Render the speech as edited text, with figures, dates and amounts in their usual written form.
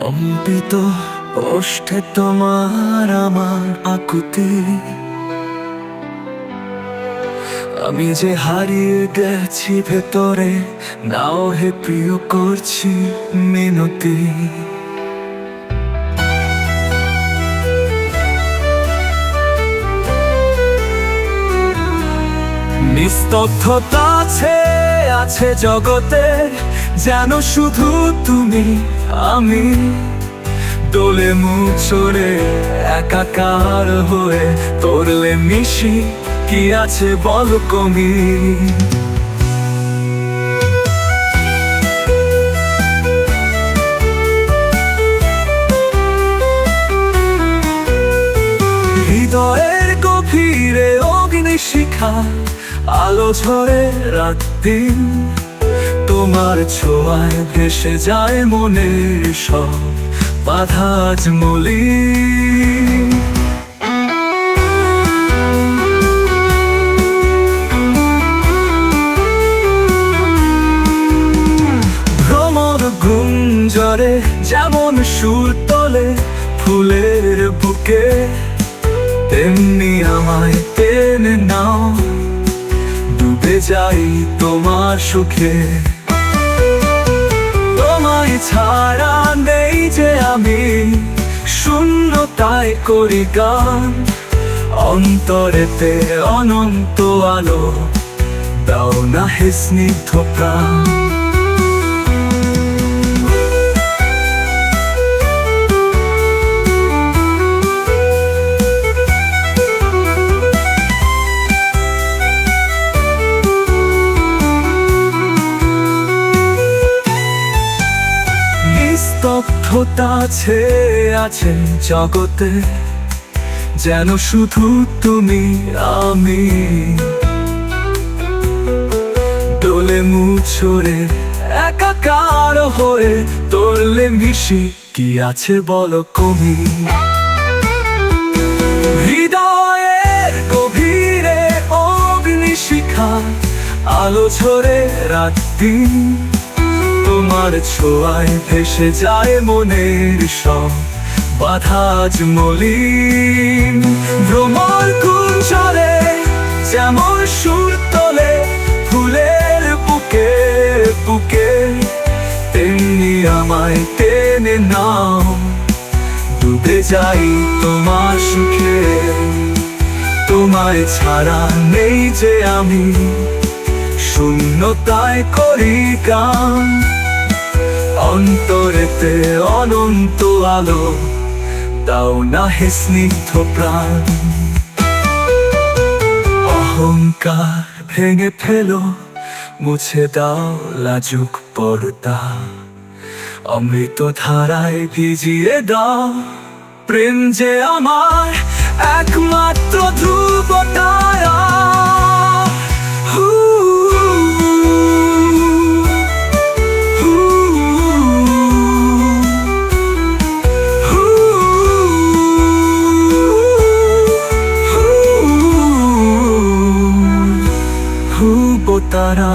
অম্পিত ওষ্ঠে তোমার আমার আকুতি, আমি যে হারিয়ে গেছি ভেতরে, নাও হে প্রিয় করছি মিনতি। নিস্তব্ধতা আছে জগতে, যেন শুধু তুমি আমি, দোলে মুখ চড়ে একাকার হয়ে তোরলে মিশি, কি আছে বল কমি। হৃদয়ের গভীরে অগ্নিশিখা, আলো ঝরে রাত দিন, তোমার ছোঁয়ায় ভেসে যায় মনের সব বাধা আজ মলিন। ভ্রমর গুঞ্জরে যেমন সুর তোলে ফুলের বুকে, তেমনি আমায় টেনে নাও, ডুবে যাই তোমার সুখে। তোমায় ছাড়া নেই যে আমি, শূন্যতায় করি গান, অন্তরেতে অনন্ত আলো দাও না হে স্নিগ্ধ প্রাণ। নিস্তব্ধতা আছে জগতে, যেন শুধু তুমি আমি, দোলে মুখ ছড়ে একাকার হয়ে তোরলে মিশি, কি আছে বলো কমি। হৃদয়ের গভীরে অগ্নিশিখা, আলো ঝরে রাত দিন, তোমার ছোঁয়ায় ভেসে যায় মনের সব বাধা আজ মলিন। ভ্রমর গুঞ্জরে যেমন সুর তোলে ফুলের বুকে বুকে, তেমনি আমায় টেনে নাও, ডুবে যাই তোমার সুখে। তোমায় ছাড়া নেই যে আমি, শূন্যতায় করি গান, অন্তরেতে অনন্ত আলো দাও না হে স্নিগ্ধ প্রাণ। অহংকার ভেঙে ফেলো, মুছে দাও লাজুক পর্দা, অমৃত ধারায় ভিজিয়ে দাও প্রেম যে আমার একমাত্র ধ্রুবতারা। তারা